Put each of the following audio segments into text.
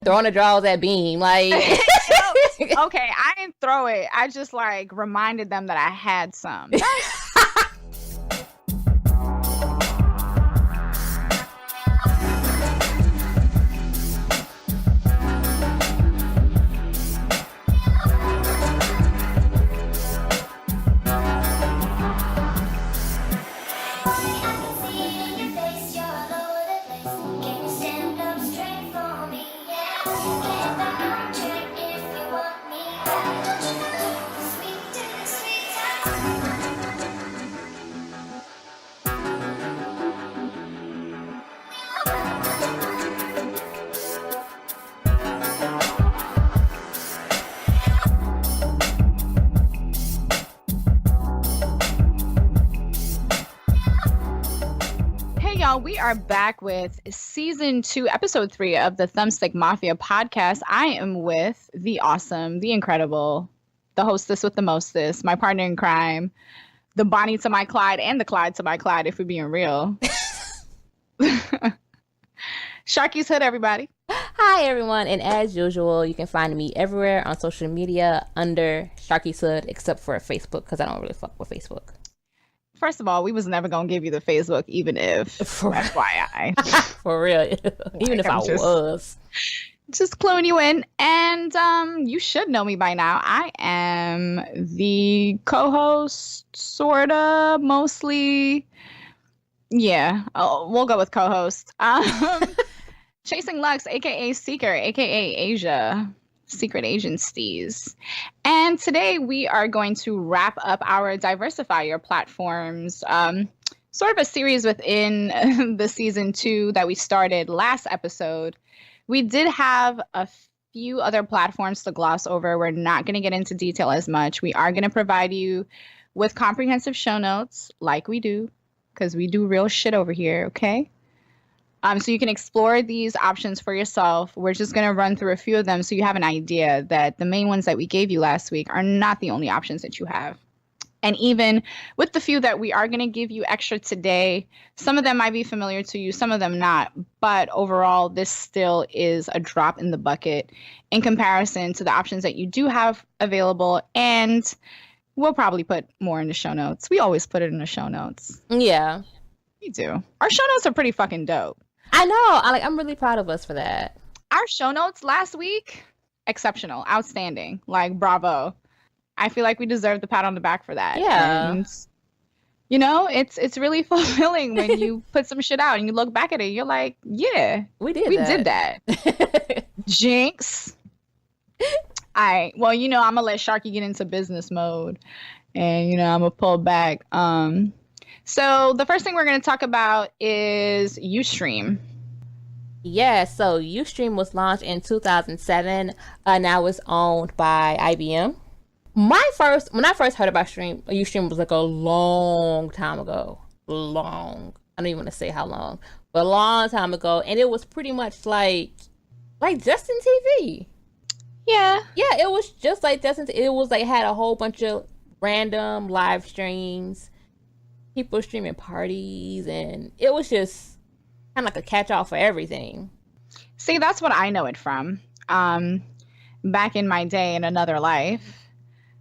Throwing the draws at Beam, like. Okay, I didn't throw it. I just like reminded them that I had some. We are back with season 2, episode 3 of the Thumbstick Mafia podcast. I am with the awesome, the incredible, the hostess with the mostest, my partner in crime, the Bonnie to my Clyde and the Clyde to my Clyde, if we're being real. Sharky's Hood, everybody. Hi, everyone. And as usual, you can find me everywhere on social media under Sharky's Hood, except for Facebook, because I don't really fuck with Facebook. First of all, we was never going to give you the Facebook, even if, FYI. For real. Even if I was. Just cluing you in. And you should know me by now. I am the co-host, sort of, mostly. Yeah, we'll go with co-host. Chasing Lux, a.k.a. Seeker, a.k.a. Asia. Secret agencies. And today we are going to wrap up our Diversify Your platforms, sort of a series within the season 2 that we started last episode. We did have a few other platforms to gloss over. We're not going to get into detail as much. We are going to provide you with comprehensive show notes like we do, because we do real shit over here, okay? So you can explore these options for yourself. We're just going to run through a few of them so you have an idea that the main ones that we gave you last week are not the only options that you have. And even with the few that we are going to give you extra today, some of them might be familiar to you, some of them not. But overall, this still is a drop in the bucket in comparison to the options that you do have available. And we'll probably put more in the show notes. We always put it in the show notes. Yeah. We do. Our show notes are pretty fucking dope. I know. I'm really proud of us for that. Our show notes last week, exceptional, outstanding. Like, bravo. I feel like we deserve the pat on the back for that. Yeah. And, you know, it's really fulfilling when you put some shit out and you look back at it. You're like, yeah, we did that. Jinx. Well, you know, I'm going to let Sharky get into business mode. And, you know, I'm going to pull back. So the first thing we're going to talk about is Ustream. Yeah, so Ustream was launched in 2007. Now it's owned by IBM. When I first heard about Ustream was like a long time ago. I don't even want to say how long, but a long time ago. And it was pretty much like Justin TV. Yeah. Yeah, it was just like Justin. It was like had a whole bunch of random live streams. People streaming parties, and it was just kind of like a catch-all for everything. See, that's what I know it from. Back in my day in another life,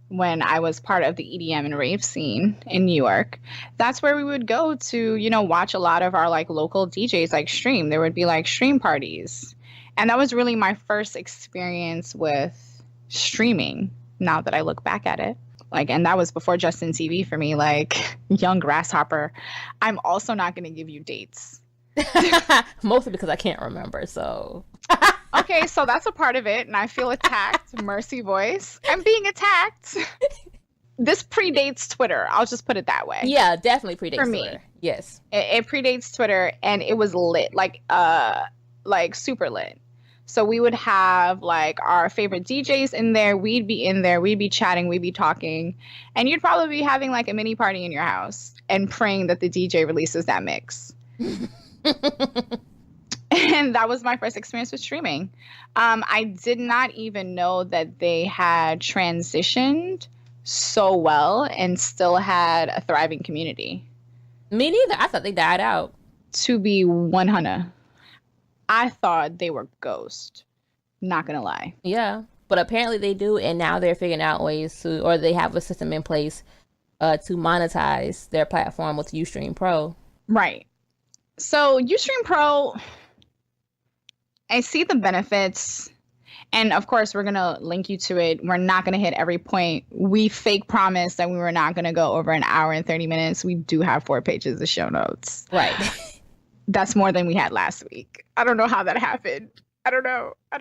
when I was part of the EDM and rave scene in New York, that's where we would go to, you know, watch a lot of our like local DJs like stream. There would be like stream parties. And that was really my first experience with streaming, now that I look back at it. And that was before Justin TV for me, like young grasshopper. I'm also not going to give you dates. Mostly because I can't remember, so. Okay, so that's a part of it, and I feel attacked. Mercy voice. I'm being attacked. This predates Twitter. I'll just put it that way. Yeah, definitely predates for me. Twitter. Yes. It predates Twitter, and it was lit, like super lit. So we would have like our favorite DJs in there. We'd be in there. We'd be chatting. We'd be talking. And you'd probably be having like a mini party in your house and praying that the DJ releases that mix. And that was my first experience with streaming. I did not even know that they had transitioned so well and still had a thriving community. Me neither. I thought they died out. To be 100. I thought they were ghost. Not gonna lie. Yeah, but apparently they do, and now they're figuring out ways to, or they have a system in place to monetize their platform with Ustream Pro. Right. So Ustream Pro, I see the benefits. And of course, we're going to link you to it. We're not going to hit every point. We fake promised that we were not going to go over an hour and 30 minutes. We do have 4 pages of show notes. Right. That's more than we had last week. I don't know how that happened. I don't know. But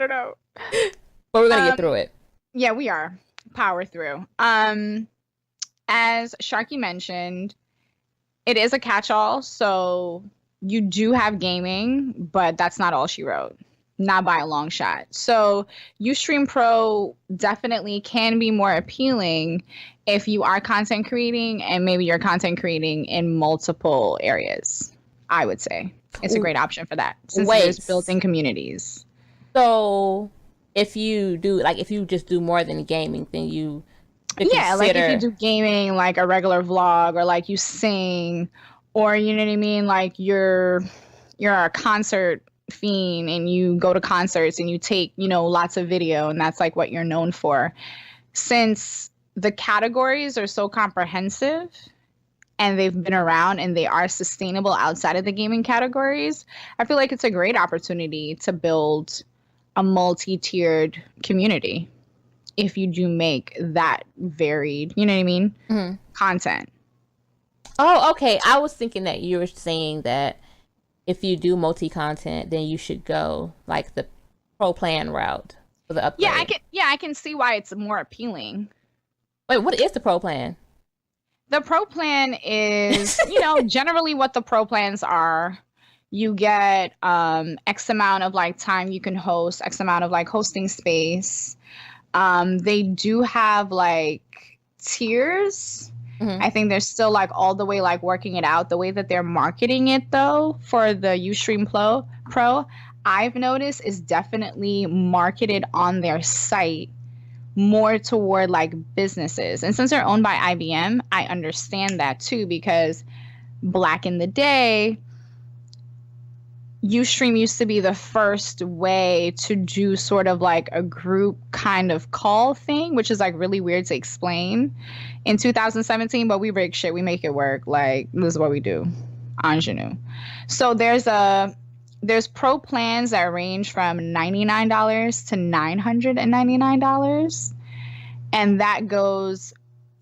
we're going to get through it. Yeah, we are. Power through. As Sharky mentioned, it is a catch-all. So you do have gaming, but that's not all she wrote. Not by a long shot. So Ustream Pro definitely can be more appealing if you are content creating, and maybe you're content creating in multiple areas. I would say it's a great option for that, since there's built-in communities. So if you just do more than gaming, then you yeah, like if you do gaming, like a regular vlog, or like you sing, or you know what I mean, like you're a concert fiend and you go to concerts and you take, lots of video, and that's like what you're known for. Since the categories are so comprehensive and they've been around and they are sustainable outside of the gaming categories, I feel like it's a great opportunity to build a multi-tiered community if you do make that varied, you know what I mean, content. Oh, okay. I was thinking that you were saying that if you do multi-content, then you should go like the pro plan route for the upgrade. I can see why it's more appealing. Wait, what is the pro plan? The pro plan is, generally what the pro plans are. You get X amount of like time you can host, X amount of like hosting space. They do have like tiers. I think they're still like all the way like working it out. The way that they're marketing it though for the Ustream Pro, I've noticed is definitely marketed on their site more toward like businesses. And since they're owned by IBM, I understand that too, because back in the day, Ustream used to be the first way to do sort of like a group kind of call thing, which is like really weird to explain in 2017, but we rig shit, we make it work. Like, this is what we do. Ingenue. So there's pro plans that range from $99 to $999. And that goes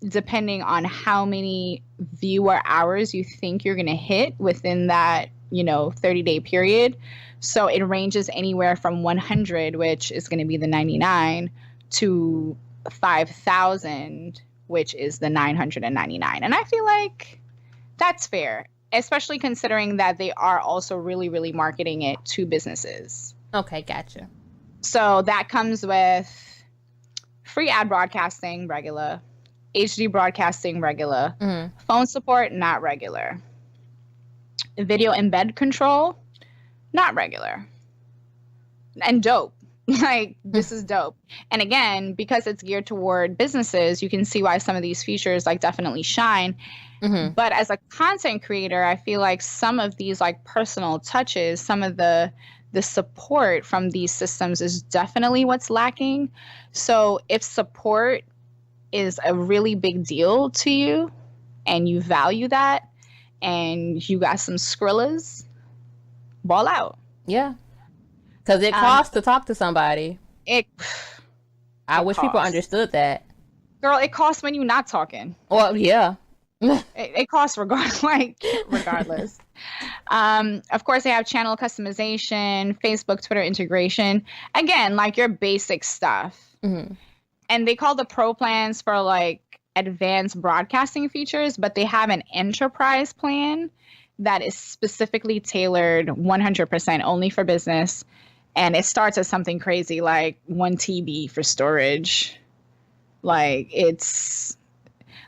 depending on how many viewer hours you think you're going to hit within that 30-day period. So it ranges anywhere from 100, which is going to be the 99, to 5,000, which is the 999. And I feel like that's fair, especially considering that they are also really, really marketing it to businesses. Okay, gotcha. So that comes with free ad broadcasting, regular, HD broadcasting, regular, phone support, not regular. Video embed control, not regular. And dope. Like, this is dope. And again, because it's geared toward businesses, you can see why some of these features like definitely shine. But as a content creator, I feel like some of these like personal touches, some of the support from these systems is definitely what's lacking. So if support is a really big deal to you and you value that, and you got some Skrillas, ball out. Yeah. Because it costs to talk to somebody. I wish people understood that. Girl, it costs when you're not talking. Well, yeah. it costs regardless. Of course, they have channel customization, Facebook, Twitter integration. Again, like your basic stuff. And they call the pro plans for like advanced broadcasting features, but they have an enterprise plan that is specifically tailored 100% only for business. And it starts at something crazy like 1 TB for storage. Like, it's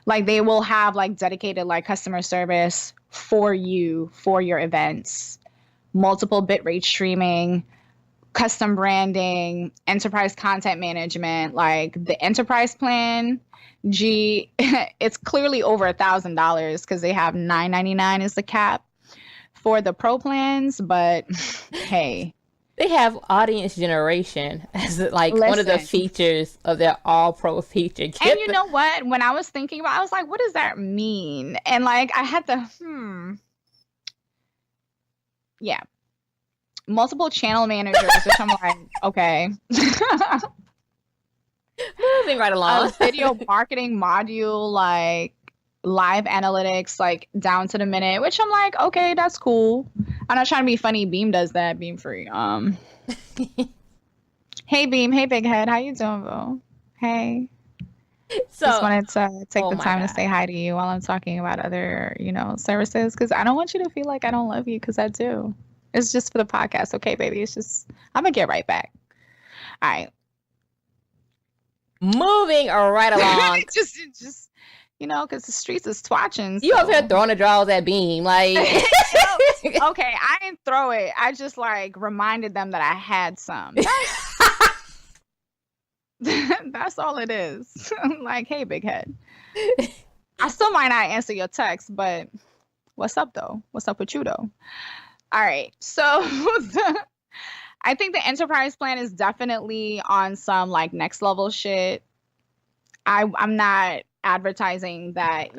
like they will have like dedicated like customer service for you for your events, multiple bitrate streaming, custom branding, enterprise content management. Like the enterprise plan, it's clearly over $1,000 because they have $999 is the cap for the pro plans. But hey, They have audience generation as like one of the Listen. features of their all pro feature. And you know what? When I was thinking about it, I was like, what does that mean? And like I had to yeah. Multiple channel managers, which I'm like, okay. Moving right along. A video marketing module, like live analytics, like down to the minute, which I'm like, okay, that's cool. I'm not trying to be funny. Beam does that. Beam free. Hey Beam. Hey Big Head. How you doing, bro? Hey. So just wanted to take the time God. to say hi to you while I'm talking about other, services, because I don't want you to feel like I don't love you, because I do. It's just for the podcast, okay, baby? It's just I'm gonna get right back. All right. Moving right along. just because the streets is twatching. You over here throwing the draws at Beam, like. Okay, I didn't throw it. I just like reminded them that I had some. That's all it is. Like, hey, big head. I still might not answer your text, but what's up though? What's up with you though? All right, so I think the enterprise plan is definitely on some like next level shit. I'm not advertising that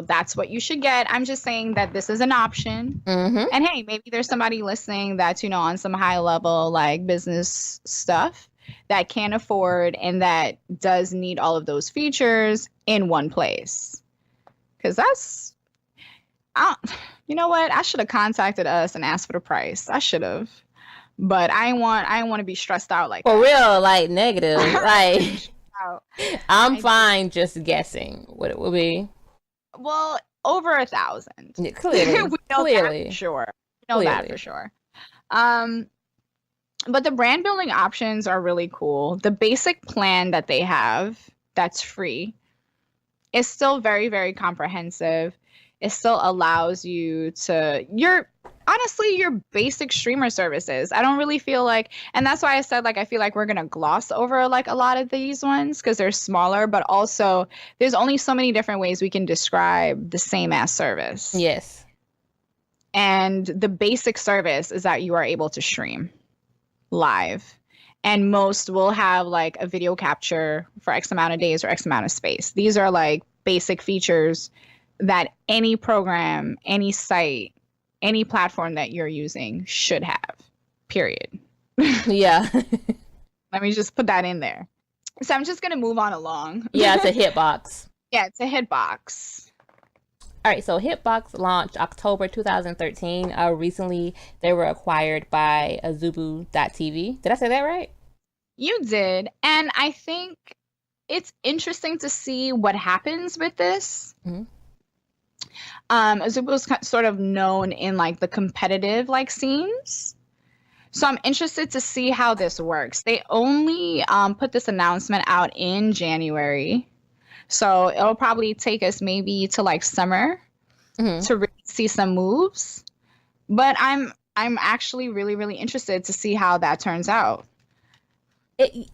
that's what you should get. I'm just saying that this is an option. Mm-hmm. And hey, maybe there's somebody listening that's on some high level like business stuff that can't afford and that does need all of those features in one place. Because you know what? I should have contacted us and asked for the price. I should have. But I ain't want to be stressed out like for that. real, like negative. Like I'm fine just guessing what it will be. Well, over 1,000. Yeah, clearly. We know clearly. that for sure. We know that for sure. But the brand building options are really cool. The basic plan that they have that's free is still very, very comprehensive. It still allows you to your basic streamer services. I don't really feel like, and that's why I said like I feel like we're gonna gloss over like a lot of these ones because they're smaller, but also there's only so many different ways we can describe the same as service. Yes. And the basic service is that you are able to stream live, and most will have like a video capture for X amount of days or X amount of space. These are like basic features that any program, any site, any platform that you're using should have, period. Yeah. Let me just put that in there. So I'm just going to move on along. Yeah, it's a hitbox. Yeah, it's a hitbox. All right, so Hitbox launched October 2013. Recently, they were acquired by Azubu.tv. Did I say that right? You did. And I think it's interesting to see what happens with this. Mm-hmm. Azubu is sort of known in like the competitive like scenes. So I'm interested to see how this works. They only put this announcement out in January. So it'll probably take us maybe to like summer to really see some moves. But I'm actually really, really interested to see how that turns out. It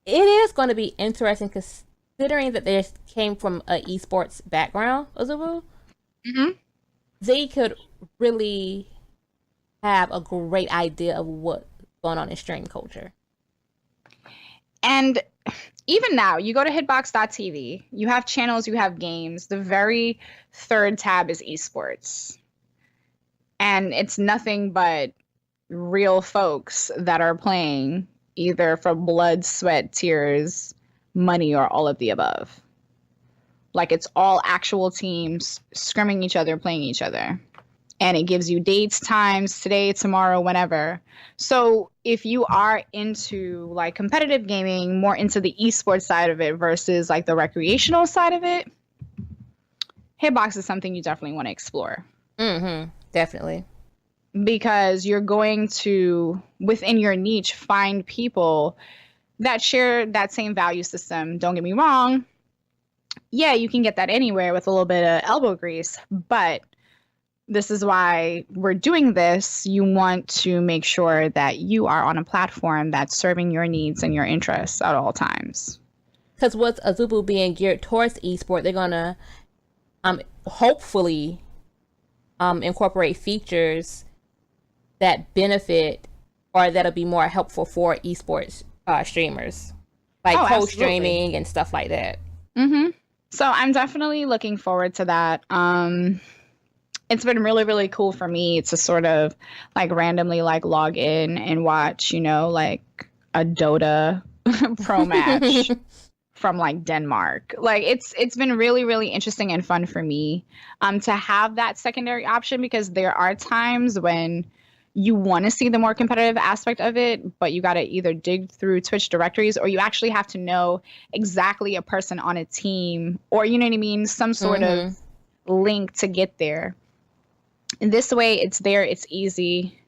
is going to be interesting considering that they came from an esports background, Azubu. Mm-hmm. They could really have a great idea of what's going on in stream culture. And even now, you go to hitbox.tv, you have channels, you have games. The very third tab is esports. And it's nothing but real folks that are playing either for blood, sweat, tears, money, or all of the above. Like it's all actual teams scrimming each other, playing each other. And it gives you dates, times, today, tomorrow, whenever. So if you are into like competitive gaming, more into the esports side of it versus like the recreational side of it, Hitbox is something you definitely want to explore. Mm-hmm. Definitely. Because you're going to, within your niche, find people that share that same value system. Don't get me wrong. Yeah, you can get that anywhere with a little bit of elbow grease, but this is why we're doing this. You want to make sure that you are on a platform that's serving your needs and your interests at all times. Because with Azubu being geared towards esport, they're going to hopefully incorporate features that benefit or that'll be more helpful for esports streamers, like co-streaming and stuff like that. So I'm definitely looking forward to that. It's been really, really cool for me to sort of like randomly like log in and watch, like a Dota pro match from like Denmark. Like it's been really, really interesting and fun for me to have that secondary option, because there are times when you want to see the more competitive aspect of it, but you got to either dig through Twitch directories, or you actually have to know exactly a person on a team, or you know what I mean, some sort of link to get there. And this way, it's there, it's easy.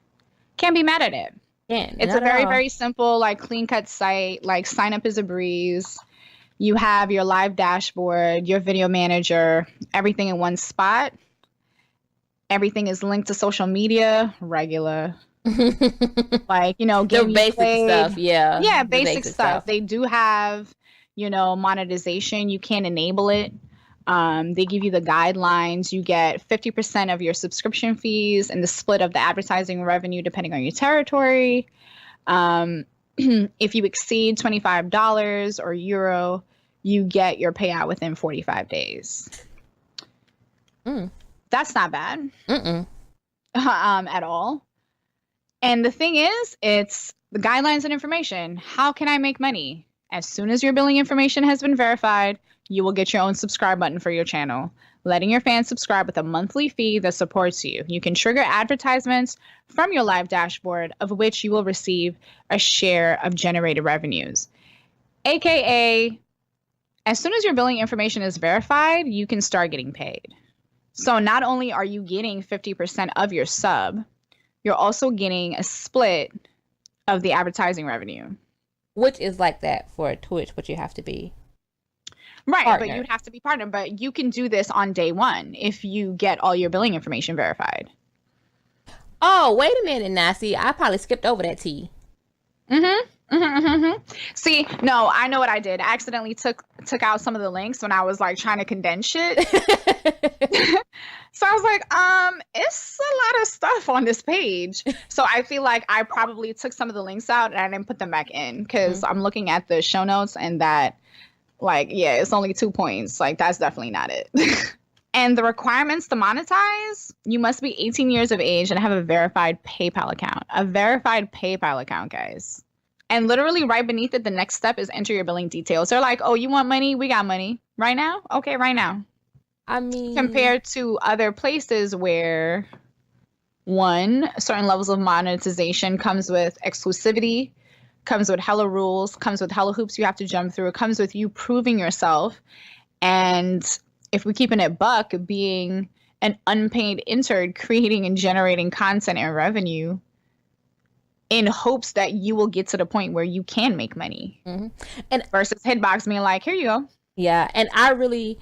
Can't be mad at it. It's a very, very simple, like clean cut site. Like sign up is a breeze. You have your live dashboard, your video manager, everything in one spot. Everything is linked to social media, regular. Like, the basic stuff. Yeah, basic stuff. They do have, monetization. You can enable it. They give you the guidelines. You get 50% of your subscription fees and the split of the advertising revenue depending on your territory. If you exceed $25 or euro, you get your payout within 45 days. That's not bad at all. And the thing is, it's the guidelines and information. How can I make money? As soon as your billing information has been verified, you will get your own subscribe button for your channel, letting your fans subscribe with a monthly fee that supports you. You can trigger advertisements from your live dashboard, of which you will receive a share of generated revenues. AKA, as soon as your billing information is verified, you can start getting paid. So not only are you getting 50% of your sub, you're also getting a split of the advertising revenue. Which is like that for Twitch, but you have to be right, partnered. But you'd have to be partnered. But you can do this on day one if you get all your billing information verified. Oh, wait a minute, Nasty. I probably skipped over that T. See, no, I know what I did. I accidentally took out some of the links when I was like trying to condense shit. So I was like, it's a lot of stuff on this page. So I feel like I probably took some of the links out and I didn't put them back in, because I'm looking at the show notes and that, like, yeah, it's only 2 points. Like, that's definitely not it. And the requirements to monetize, you must be 18 years of age and have a verified PayPal account. A verified PayPal account, guys. And literally right beneath it, the next step is enter your billing details. They're like, oh, you want money? We got money. Right now? Okay, right now. I mean, compared to other places where, one, certain levels of monetization comes with exclusivity, comes with hella rules, comes with hella hoops you have to jump through. It comes with you proving yourself. And if we keep it at buck, being an unpaid intern, creating and generating content and revenue in hopes that you will get to the point where you can make money. And versus Hitbox being like, here you go. Yeah. And I really,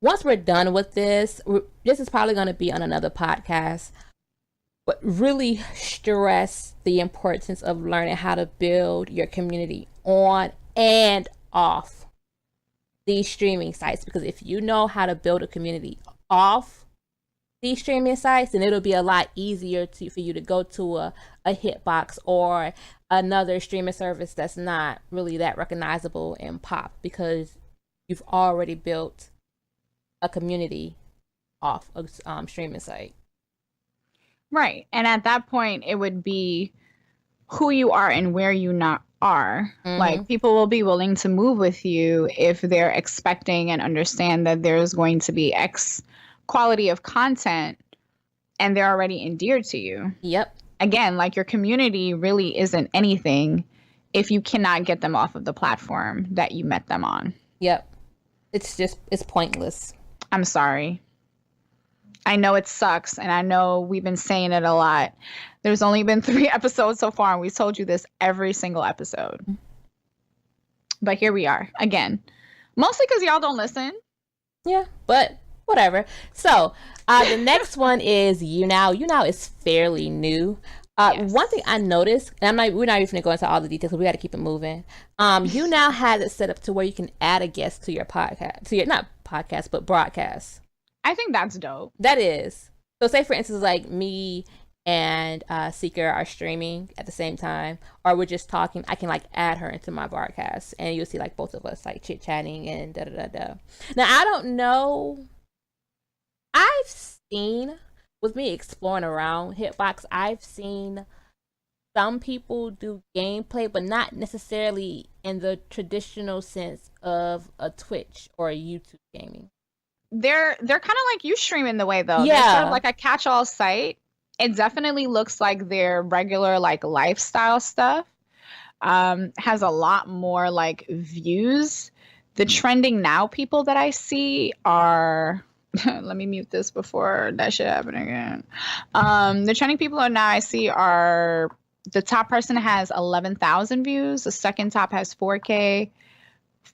once we're done with this is probably going to be on another podcast, but really stress the importance of learning how to build your community on and off these streaming sites. Because if you know how to build a community off these streaming sites, then it'll be a lot easier for you to go to a Hitbox or another streaming service that's not really that recognizable in pop, because you've already built a community off a streaming site. Right. And at that point, it would be who you are and where you not are. Like, people will be willing to move with you if they're expecting and understand that there's going to be X quality of content and they're already endeared to you. Yep. Again, like, your community really isn't anything if you cannot get them off of the platform that you met them on. Yep. It's pointless. I'm sorry. I know it sucks, and I know we've been saying it a lot. There's only been 3 episodes so far, and we told you this every single episode. But here we are, again. Mostly because y'all don't listen. Yeah, but whatever. So, the next one is YouNow. YouNow is fairly new. Yes. One thing I noticed, and we're not even going to go into all the details because we got to keep it moving. YouNow has it set up to where you can add a guest to your podcast, not podcast, but broadcast. I think that's dope. That is. So say, for instance, like me and Seeker are streaming at the same time, or we're just talking, I can like add her into my broadcast, and you'll see like both of us like chit chatting and da da da da. Now I don't know. I've seen, with me exploring around Hitbox, I've seen some people do gameplay, but not necessarily in the traditional sense of a Twitch or a YouTube gaming. They're kind of like Ustream in the way, though. Yeah. They're sort of like a catch-all site. It definitely looks like their regular like lifestyle stuff. Has a lot more like views. The trending now people that I see are let me mute this before that shit happen again. The trending people are now I see are the top person has 11,000 views. The second top has 4K,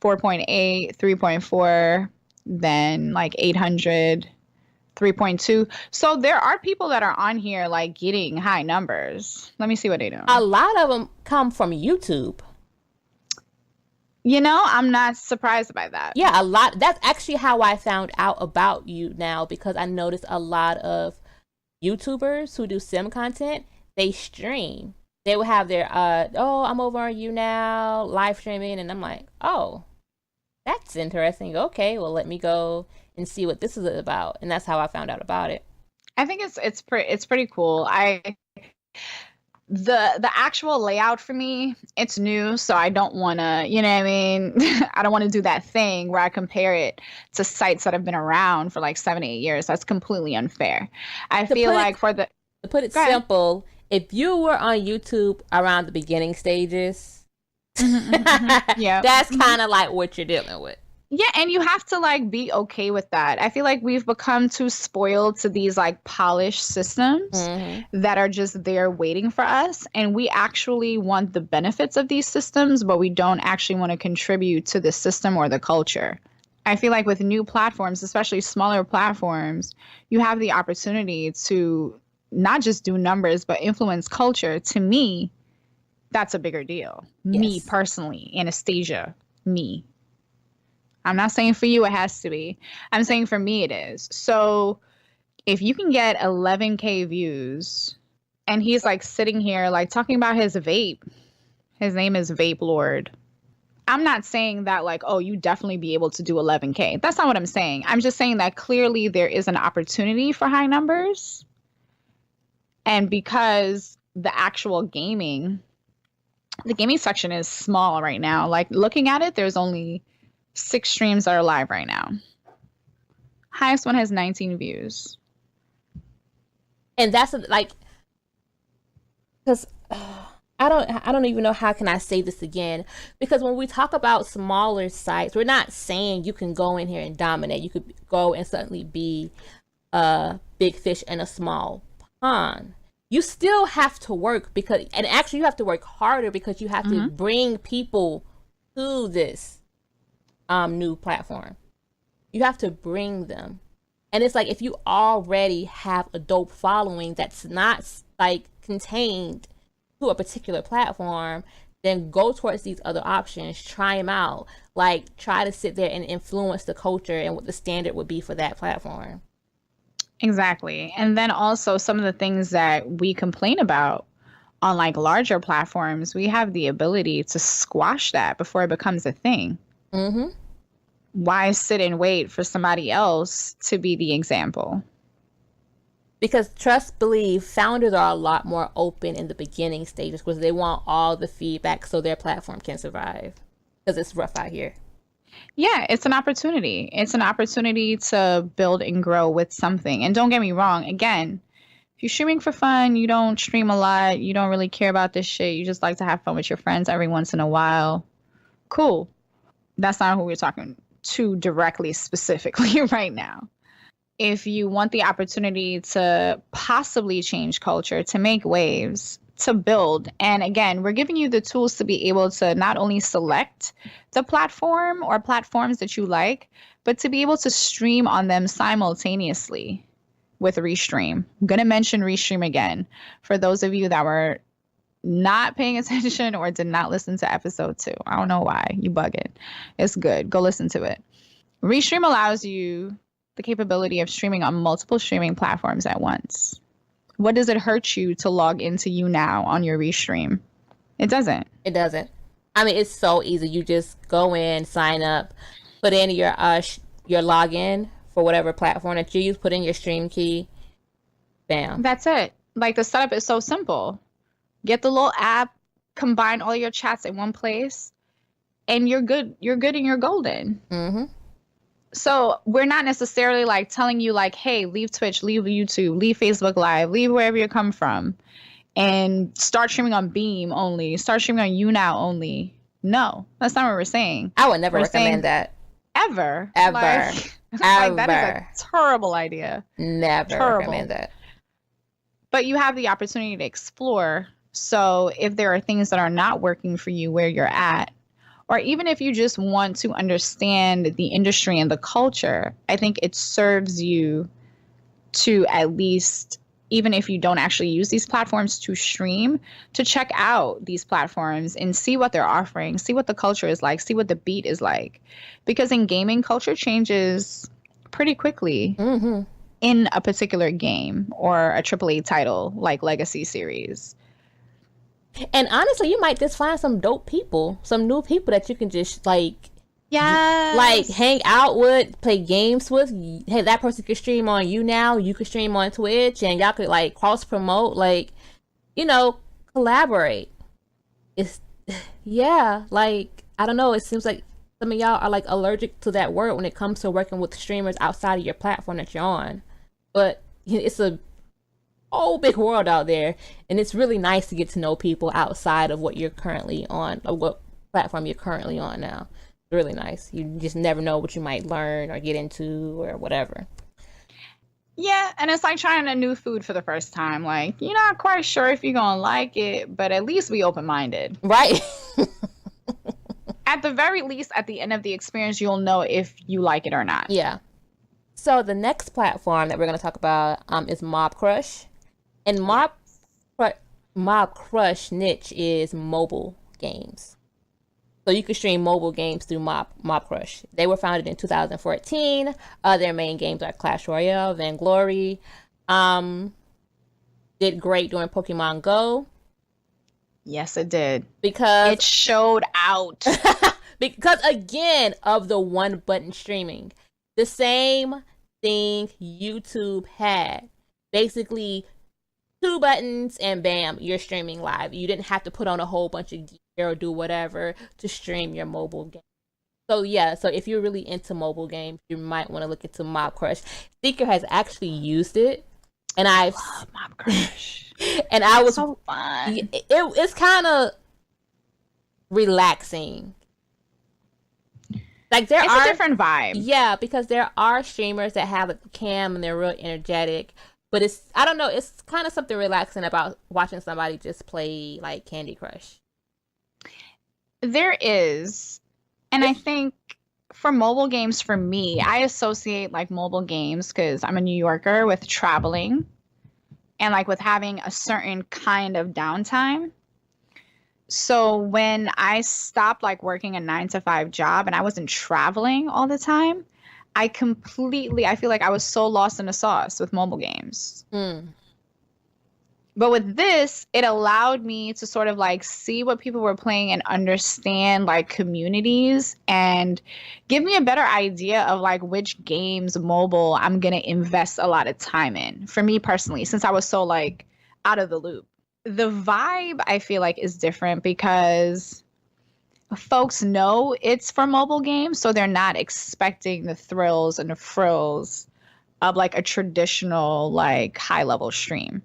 4.8, 3.4, then like 800, 3.2. So there are people that are on here like getting high numbers. Let me see what they do. A lot of them come from YouTube. You know, I'm not surprised by that. Yeah, a lot. That's actually how I found out about YouNow, because I noticed a lot of YouTubers who do sim content, they stream. They would have their oh, I'm over on YouNow live streaming, and I'm like, oh, that's interesting. Okay, well, let me go and see what this is about, and that's how I found out about it. I think it's pretty cool. The actual layout for me, it's new, so I don't want to, you know what I mean? I don't want to do that thing where I compare it to sites that have been around for like 7-8 years. That's completely unfair. I feel like to put it simple, if you were on YouTube around the beginning stages, yeah, that's kind of like what you're dealing with. Yeah, and you have to like be okay with that. I feel like we've become too spoiled to these like polished systems that are just there waiting for us, and we actually want the benefits of these systems, but we don't actually want to contribute to the system or the culture. I feel like with new platforms, especially smaller platforms, you have the opportunity to not just do numbers but influence culture. To me, that's a bigger deal. Yes. Me personally, Anastasia, me. I'm not saying for you it has to be. I'm saying for me it is. So if you can get 11K views and he's like sitting here like talking about his vape, his name is Vape Lord. I'm not saying that like, oh, you definitely be able to do 11K. That's not what I'm saying. I'm just saying that clearly there is an opportunity for high numbers. And because the actual gaming section is small right now. Like looking at it, there's only 6 streams that are live right now. Highest one has 19 views. And that's like, because I don't even know how can I say this again, because when we talk about smaller sites, we're not saying you can go in here and dominate. You could go and suddenly be a big fish in a small pond. You still have to work, and actually you have to work harder, because you have to bring people to this new platform. You have to bring them. And it's like, if you already have a dope following that's not like contained to a particular platform, then go towards these other options, try them out, like try to sit there and influence the culture and what the standard would be for that platform. Exactly. And then also some of the things that we complain about on like larger platforms, we have the ability to squash that before it becomes a thing. Why sit and wait for somebody else to be the example? Because trust, believe, founders are a lot more open in the beginning stages, because they want all the feedback so their platform can survive, because it's rough out here. Yeah, it's an opportunity. It's an opportunity to build and grow with something. And don't get me wrong, again, if you're streaming for fun, you don't stream a lot, you don't really care about this shit, you just like to have fun with your friends every once in a while, cool. That's not who we're talking to directly, specifically right now. If you want the opportunity to possibly change culture, to make waves, to build, and again, we're giving you the tools to be able to not only select the platform or platforms that you like, but to be able to stream on them simultaneously with Restream. I'm going to mention Restream again for those of you that were not paying attention or did not listen to episode 2. I don't know why. You bugging. It's good. Go listen to it. Restream allows you the capability of streaming on multiple streaming platforms at once. What does it hurt you to log into YouNow on your Restream? It doesn't. It doesn't. I mean, it's so easy. You just go in, sign up, put in your login for whatever platform that you use, put in your stream key, bam. That's it. Like, the setup is so simple. Get the little app, combine all your chats in one place, and you're good. You're good and you're golden. Mm-hmm. So we're not necessarily like telling you like, hey, leave Twitch, leave YouTube, leave Facebook Live, leave wherever you come from, and start streaming on Beam only, start streaming on YouNow only. No, that's not what we're saying. I would never recommend that. Ever. Ever. Like, that is a terrible idea. Never recommend that. But you have the opportunity to explore. So if there are things that are not working for you where you're at, or even if you just want to understand the industry and the culture, I think it serves you to at least, even if you don't actually use these platforms to stream, to check out these platforms and see what they're offering, see what the culture is like, see what the beat is like. Because in gaming, culture changes pretty quickly in a particular game or a AAA title like Legacy series. And honestly, you might just find some dope people, some new people that you can just like hang out with, play games with. Hey, that person could stream on YouNow, you could stream on Twitch, and y'all could like cross promote, like, you know, collaborate. It's like, I don't know, it seems like some of y'all are like allergic to that word when it comes to working with streamers outside of your platform that you're on. But it's a whole big world out there, and it's really nice to get to know people outside of what you're currently on, or what platform you're currently on now. It's really nice. You just never know what you might learn or get into or whatever. Yeah, and it's like trying a new food for the first time. Like, you're not quite sure if you're gonna like it, but at least be open-minded. Right. At the very least, at the end of the experience, you'll know if you like it or not. Yeah. So the next platform that we're going to talk about is Mob Crush. And Mob Crush niche is mobile games. So you can stream mobile games through Mob Crush. They were founded in 2014. Their main games are Clash Royale, Vainglory. Did great during Pokemon Go. Yes, it did. Because it showed out. Because again of the one button streaming. The same thing YouTube had. Basically 2 buttons and bam, you're streaming live. You didn't have to put on a whole bunch of gear or do whatever to stream your mobile game. So yeah, so if you're really into mobile games, you might want to look into Mob Crush. Seeker has actually used it, and I love Mob Crush. And I was so fun. It's kind of relaxing. Like it's a different vibe. Yeah, because there are streamers that have a cam and they're real energetic, but I don't know, it's kind of something relaxing about watching somebody just play like Candy Crush. There is. And I think for mobile games, for me, I associate like mobile games because I'm a New Yorker with traveling and like with having a certain kind of downtime. So when I stopped like working a 9-to-5 job and I wasn't traveling all the time, I feel like I was so lost in the sauce with mobile games. But with this, it allowed me to sort of like see what people were playing and understand like communities and give me a better idea of like which games mobile I'm going to invest a lot of time in. For me personally, since I was so like out of the loop. The vibe I feel like is different because folks know it's for mobile games, so they're not expecting the thrills and the frills of like a traditional like high level stream.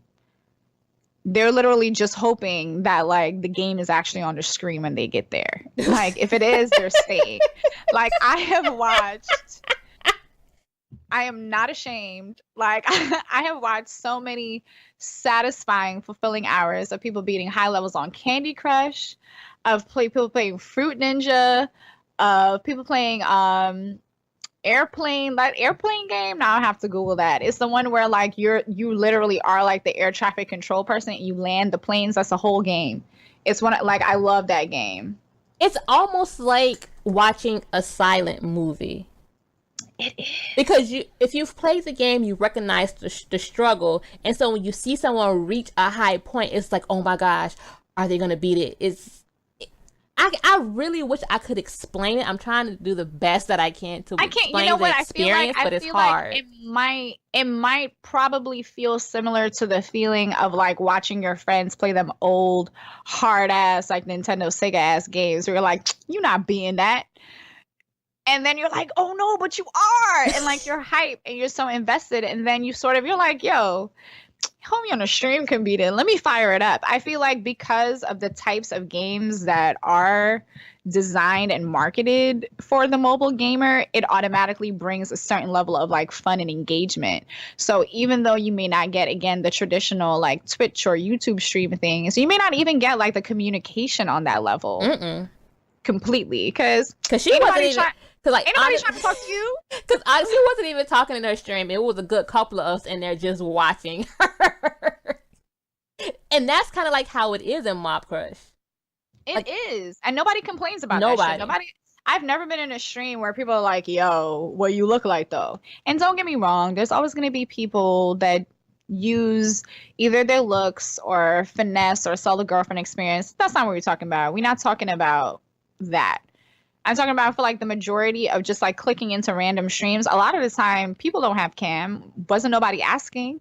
They're literally just hoping that like the game is actually on the screen when they get there. Like if it is, they're staying. Like I am not ashamed. Like I have watched so many satisfying, fulfilling hours of people beating high levels on Candy Crush, of people playing Fruit Ninja, of people playing Airplane. That Airplane game, now I have to Google that. It's the one where like you literally are like the air traffic control person and you land the planes. That's a whole game. It's one like I love that game. It's almost like watching a silent movie. It is. Because if you've played the game, you recognize the struggle, and so when you see someone reach a high point, it's like, oh my gosh, are they gonna beat it? I really wish I could explain it. I'm trying to do the best that I can to explain the experience, but it's hard. Like it might probably feel similar to the feeling of like watching your friends play them old hard ass like Nintendo Sega ass games where you're like, you're not beating that. And then you're like, oh no, but you are. And like you're hype and you're so invested. And then you're like, yo, homie on a stream can beat it. Let me fire it up. I feel like because of the types of games that are designed and marketed for the mobile gamer, it automatically brings a certain level of like fun and engagement. So even though you may not get, again, the traditional like Twitch or YouTube stream thing, so you may not even get like the communication on that level completely. Because she wasn't even... anybody trying to talk to you? Because she wasn't even talking in her stream. It was a good couple of us in there just watching her. And that's kind of like how it is in Mob Crush. It is. And nobody complains about that shit. I've never been in a stream where people are like, yo, what you look like though? And don't get me wrong, there's always going to be people that use either their looks or finesse or sell the girlfriend experience. That's not what we're talking about. We're not talking about that. I'm talking about for like the majority of just like clicking into random streams. A lot of the time, people don't have cam. Wasn't nobody asking.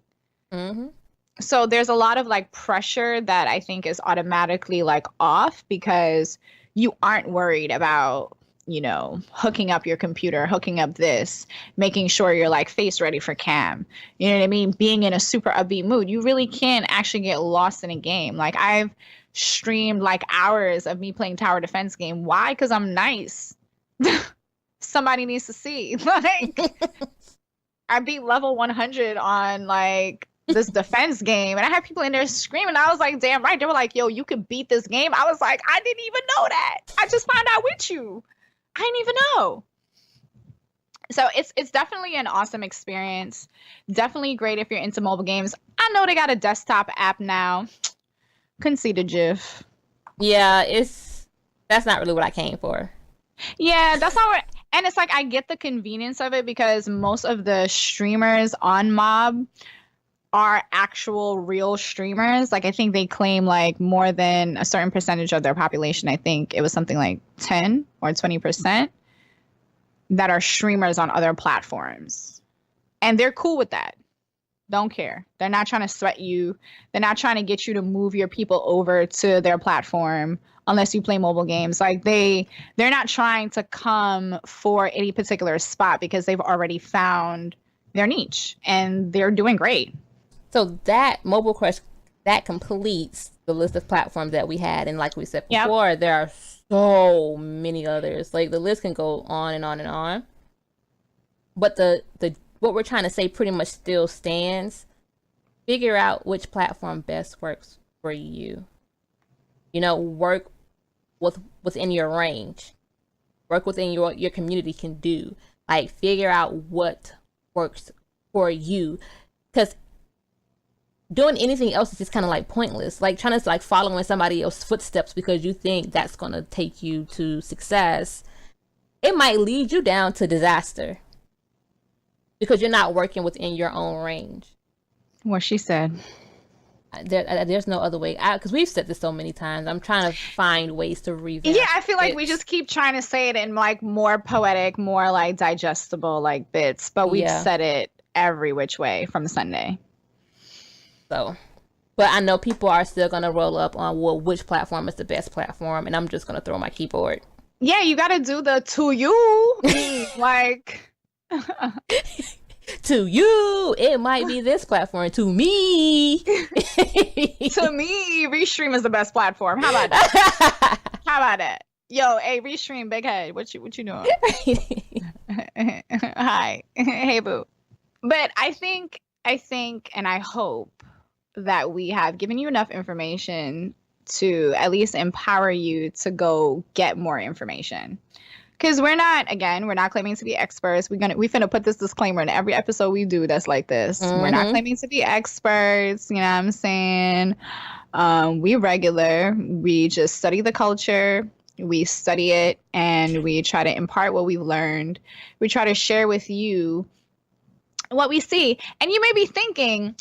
So there's a lot of like pressure that I think is automatically like off because you aren't worried about, you know, hooking up your computer, hooking up this, making sure you're like face ready for cam. You know what I mean? Being in a super upbeat mood. You really can actually get lost in a game. Like I've streamed like hours of me playing tower defense game. Why? Because I'm nice. Somebody needs to see. Like I beat level 100 on like this defense game, and I had people in there screaming. I was like, damn right. They were like, yo, you could beat this game. I was like, I didn't even know that. I just found out with you. I didn't even know. So it's definitely an awesome experience. Definitely great if you're into mobile games. I know they got a desktop app now. Couldn't see the GIF. Yeah, that's not really what I came for. Yeah, that's not what. And it's like I get the convenience of it because most of the streamers on Mob are actual real streamers. Like I think they claim like more than a certain percentage of their population. I think it was something like 10 or 20% that are streamers on other platforms. And they're cool with that. Don't care. They're not trying to sweat you. They're not trying to get you to move your people over to their platform unless you play mobile games. Like they're not trying to come for any particular spot because they've already found their niche and they're doing great. So that Mobile Crush, that completes the list of platforms that we had. And like we said before, there are so many others. Like the list can go on and on and on. But the what we're trying to say pretty much still stands. Figure out which platform best works for you. You know, work within your range. Work within your community can do. Like figure out what works for you. Because doing anything else is just kind of like pointless. Like trying to like follow in somebody else's footsteps because you think that's going to take you to success. It might lead you down to disaster because you're not working within your own range. What she said. There's no other way out because we've said this so many times. I'm trying to find ways to revamp. Yeah, I feel like we just keep trying to say it in like more poetic, more like digestible like bits, but we've said it every which way from Sunday. So, but I know people are still going to roll up on which platform is the best platform, and I'm just going to throw my keyboard. Yeah, you got to do the to you. Like, to you, it might be this platform. To me. To me, Restream is the best platform. How about that? How about that? Yo, hey, Restream, big head. What you doing? Hi. Hey, boo. But I think, and I hope that we have given you enough information to at least empower you to go get more information. Because we're not claiming to be experts. We finna put this disclaimer in every episode we do that's like this. We're not claiming to be experts, you know what I'm saying? We regular. We just study the culture, We study it and we try to impart what we've learned. We try to share with you what we see. And you may be thinking,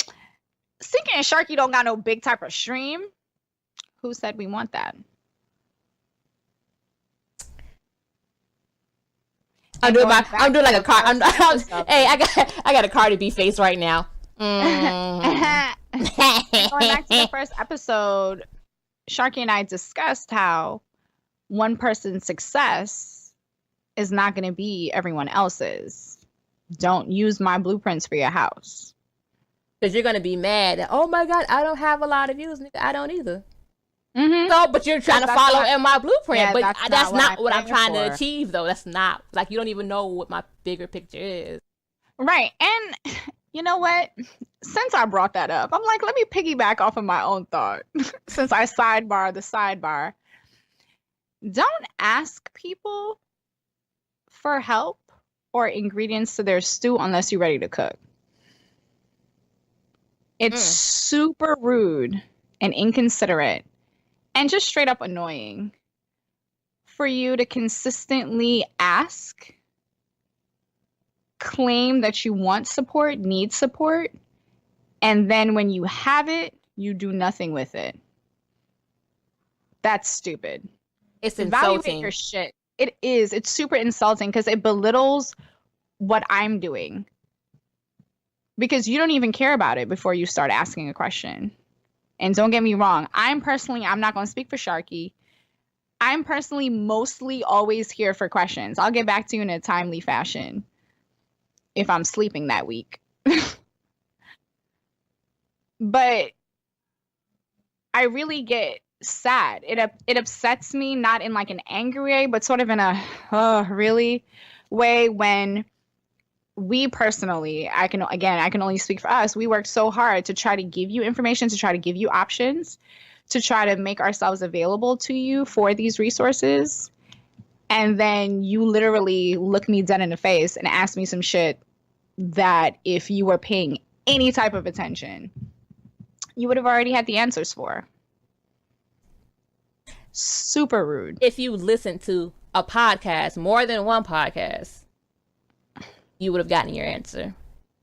Stinking and Sharky don't got no big type of stream. Who said we want that? I'm doing like a car. Hey, I got a Cardi B face right now. Going back to the first episode, Sharky and I discussed how one person's success is not going to be everyone else's. Don't use my blueprints for your house. Because you're going to be mad that, oh my God, I don't have a lot of views. I don't either. Mm-hmm. So, but you're trying to follow in my blueprint. Yeah, but that's not what I'm trying for. to achieve, though. That's not, like, you don't even know what my bigger picture is. Right. And you know what? Since I brought that up, I'm like, let me piggyback off of my own thought. Since I sidebar the sidebar. Don't ask people for help or ingredients to their stew unless you're ready to cook. It's super rude and inconsiderate and just straight up annoying for you to consistently ask, claim that you want support, need support, and then when you have it, you do nothing with it. That's stupid. It's insulting. Evaluate your shit. It is. It's super insulting because it belittles what I'm doing. Because you don't even care about it before you start asking a question. And don't get me wrong, I'm not going to speak for Sharky. I'm personally mostly always here for questions. I'll get back to you in a timely fashion if I'm sleeping that week. But I really get sad. It upsets me, not in like an angry way, but sort of in a really way when we personally, I can only speak for us. We work so hard to try to give you information, to try to give you options, to try to make ourselves available to you for these resources. And then you literally look me dead in the face and ask me some shit that if you were paying any type of attention, you would have already had the answers for. Super rude. If you listen to a podcast, more than one podcast, you would have gotten your answer.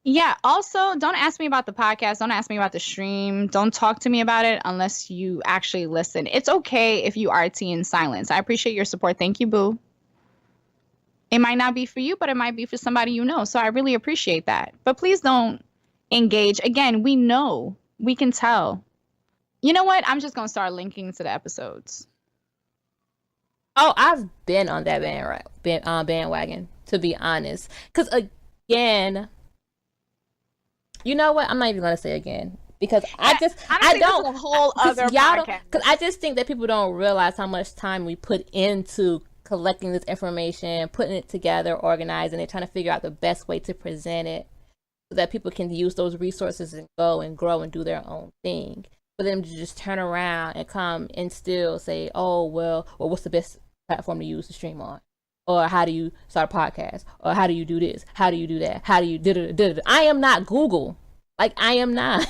Yeah. Also, don't ask me about the podcast. Don't ask me about the stream. Don't talk to me about it unless you actually listen. It's okay if you RT in silence. I appreciate your support. Thank you, boo. It might not be for you, but it might be for somebody you know. So I really appreciate that. But please don't engage. Again, we know. We can tell. You know what? I'm just going to start linking to the episodes. Oh, I've been on that bandwagon, to be honest. Because, again, you know what? I'm not even going to say again. Because I don't. A whole other podcast. Because I just think that people don't realize how much time we put into collecting this information, putting it together, organizing it, trying to figure out the best way to present it so that people can use those resources and go and grow and do their own thing. For them to just turn around and come and still say, oh, well, what's the best platform to use to stream on? Or how do you start a podcast? Or how do you do this? How do you do that? How do you do? I am not Google. Like, I am not.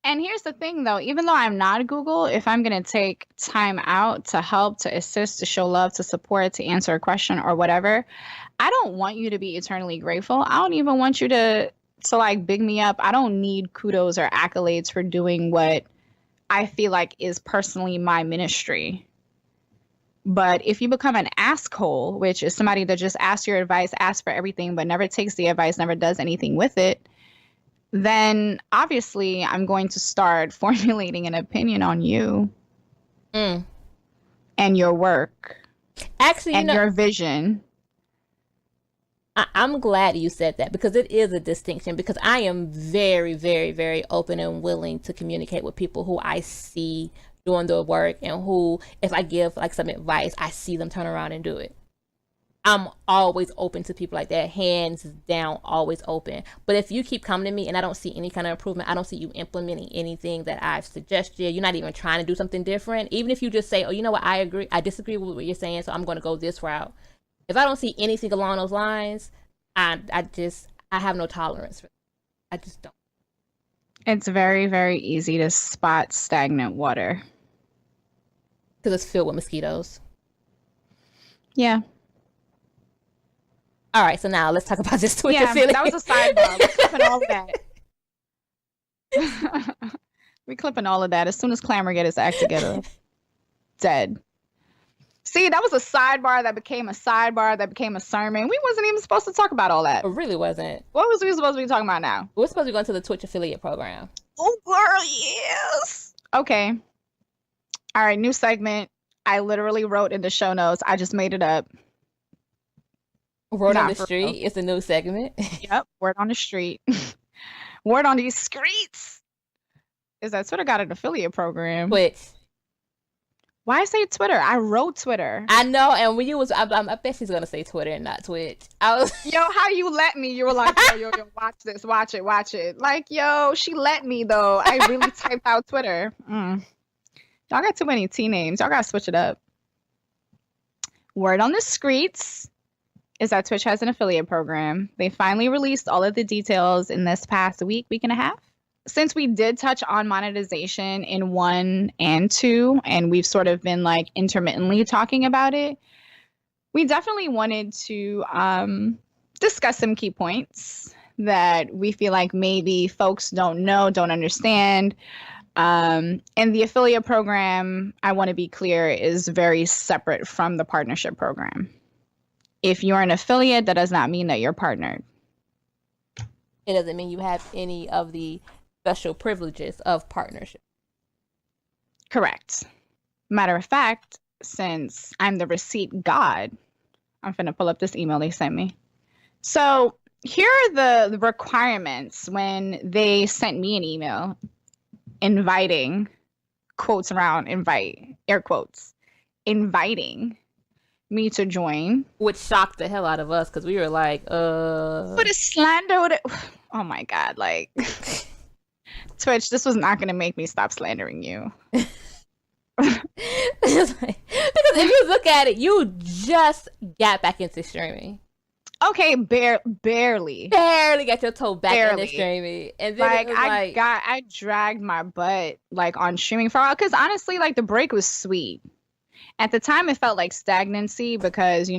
And here's the thing, though. Even though I'm not Google, if I'm going to take time out to help, to assist, to show love, to support, to answer a question or whatever, I don't want you to be eternally grateful. I don't even want you to like big me up. I don't need kudos or accolades for doing what I feel like is personally my ministry. But if you become an asshole, which is somebody that just asks your advice, asks for everything, but never takes the advice, never does anything with it, then obviously I'm going to start formulating an opinion on you and your work. Actually, and your vision. I'm glad you said that, because it is a distinction, because I am very, very, very open and willing to communicate with people who I see doing the work and who, if I give like some advice, I see them turn around and do it. I'm always open to people like that, hands down, always open. But if you keep coming to me and I don't see any kind of improvement, I don't see you implementing anything that I've suggested, you're not even trying to do something different, even if you just say, oh, you know what, I disagree with what you're saying, so I'm going to go this route. If I don't see anything along those lines, I have no tolerance for it. I just don't. It's very, very easy to spot stagnant water. Because it's filled with mosquitoes. Yeah. All right, so now let's talk about this Twitch Yeah, affiliate. that was a sidebar. We're clipping all of that. We're clipping all of that. As soon as Clamor get his act together, dead. See, that was a sidebar that became a sidebar that became a sermon. We wasn't even supposed to talk about all that. It really wasn't. What was we supposed to be talking about now? We're supposed to be going to the Twitch affiliate program. Oh, girl, yes. Okay. All right, new segment. I literally wrote in the show notes. I just made it up. Word on the street. It's a new segment. Yep, word on the street. Word on these streets is that Twitter got an affiliate program. Twitch. Why I say Twitter? I wrote Twitter. I know, and when you was, I bet she's gonna say Twitter and not Twitch. I was, yo, how you let me? You were like, yo, watch this, watch it. Like, yo, she let me though. I really typed out Twitter. Y'all got too many T names. Y'all gotta switch it up. Word on the streets is that Twitch has an affiliate program. They finally released all of the details in this past week and a half. Since we did touch on monetization in 1 and 2, and we've sort of been like intermittently talking about it, we definitely wanted to discuss some key points that we feel like maybe folks don't know, don't understand. And the affiliate program, I want to be clear, is very separate from the partnership program. If you're an affiliate, that does not mean that you're partnered. It doesn't mean you have any of the special privileges of partnership. Correct. Matter of fact, since I'm the receipt god, I'm finna pull up this email they sent me. So here are the requirements when they sent me an email inviting, quotes around invite, air quotes, inviting me to join. Which shocked the hell out of us because we were like, But it's slander. Oh my God, like... Twitch, this was not going to make me stop slandering you. Because if you look at it, you just got back into streaming. Okay, barely got your toe back into streaming, and then like I dragged my butt like on streaming for a while because honestly, like the break was sweet. At the time, it felt like stagnancy because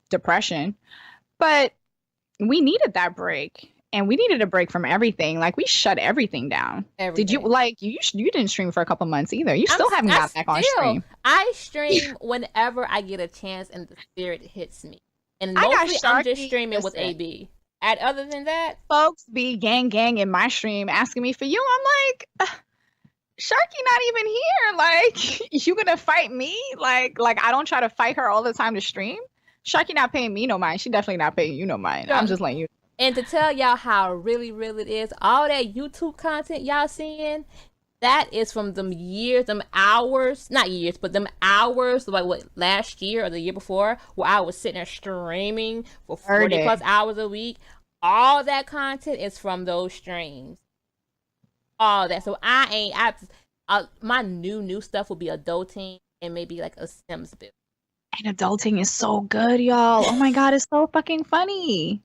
depression, but we needed that break. And we needed a break from everything. Like, we shut everything down. Did you, like, you didn't stream for a couple months either. You still haven't got back on stream. I stream whenever I get a chance and the spirit hits me. And mostly I'm just streaming with AB. And other than that, folks be gang in my stream asking me for you. I'm like, Sharky not even here. Like, you gonna fight me? Like I don't try to fight her all the time to stream. Sharky not paying me no mind. She definitely not paying you no mind. I'm just letting you. And to tell y'all how really real it is, all that YouTube content y'all seeing, that is from them years, them hours, not years, but them hours, like what, last year or the year before, where I was sitting there streaming for 40 plus hours a week. All that content is from those streams. All that. So my new stuff will be adulting and maybe like a Sims build. And adulting is so good, y'all. Oh my God, it's so fucking funny.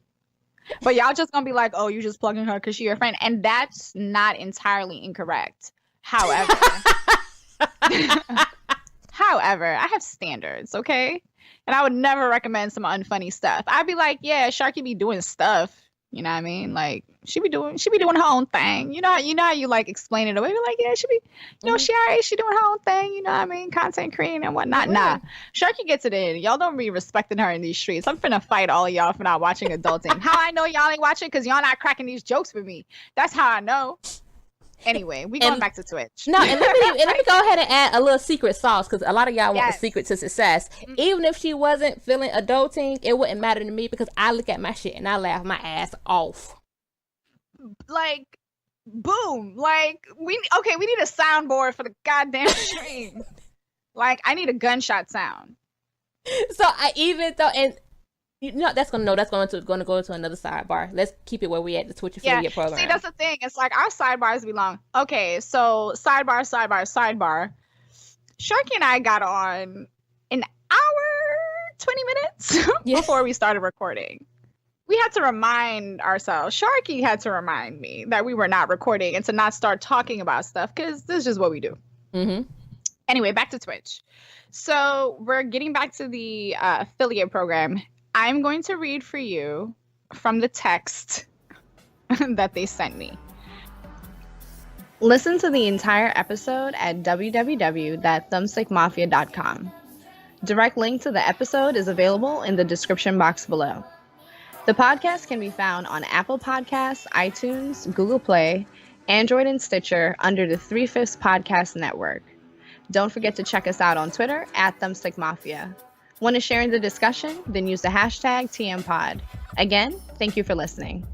But y'all just gonna be like, oh, you just plugging her because she's your friend. And that's not entirely incorrect. However, I have standards, okay? And I would never recommend some unfunny stuff. I'd be like, yeah, Sharky be doing stuff. You know what I mean? Like, she be doing her own thing. You know how you like explain it away. You're like, yeah, she be, she alright, she doing her own thing. You know what I mean? Content creating and whatnot. Nah, Sharky gets it in. Y'all don't be respecting her in these streets. I'm finna fight all of y'all for not watching adulting. How I know y'all ain't watching? Because y'all not cracking these jokes for me. That's how I know. Anyway, we going back to Twitch. No, and let me go ahead and add a little secret sauce because a lot of y'all want the secret to success. Even if she wasn't feeling adulting, it wouldn't matter to me because I look at my shit and I laugh my ass off. Like, boom! Like we need a soundboard for the goddamn stream. Like, I need a gunshot sound. So that's going to go to another sidebar. Let's keep it where we at the Twitch affiliate program. See, that's the thing. It's like our sidebars belong. Okay, so sidebar. Sharky and I got on an hour, 20 minutes before we started recording. We had to remind ourselves. Sharky had to remind me that we were not recording and to not start talking about stuff because this is just what we do. Mm-hmm. Anyway, back to Twitch. So we're getting back to the affiliate program. I'm going to read for you from the text that they sent me. Listen to the entire episode at www.thumbstickmafia.com. Direct link to the episode is available in the description box below. The podcast can be found on Apple Podcasts, iTunes, Google Play, Android, and Stitcher under the 3/5 Podcast Network. Don't forget to check us out on Twitter at Thumbstick Mafia. Want to share in the discussion? Then use the hashtag TMPod. Again, thank you for listening.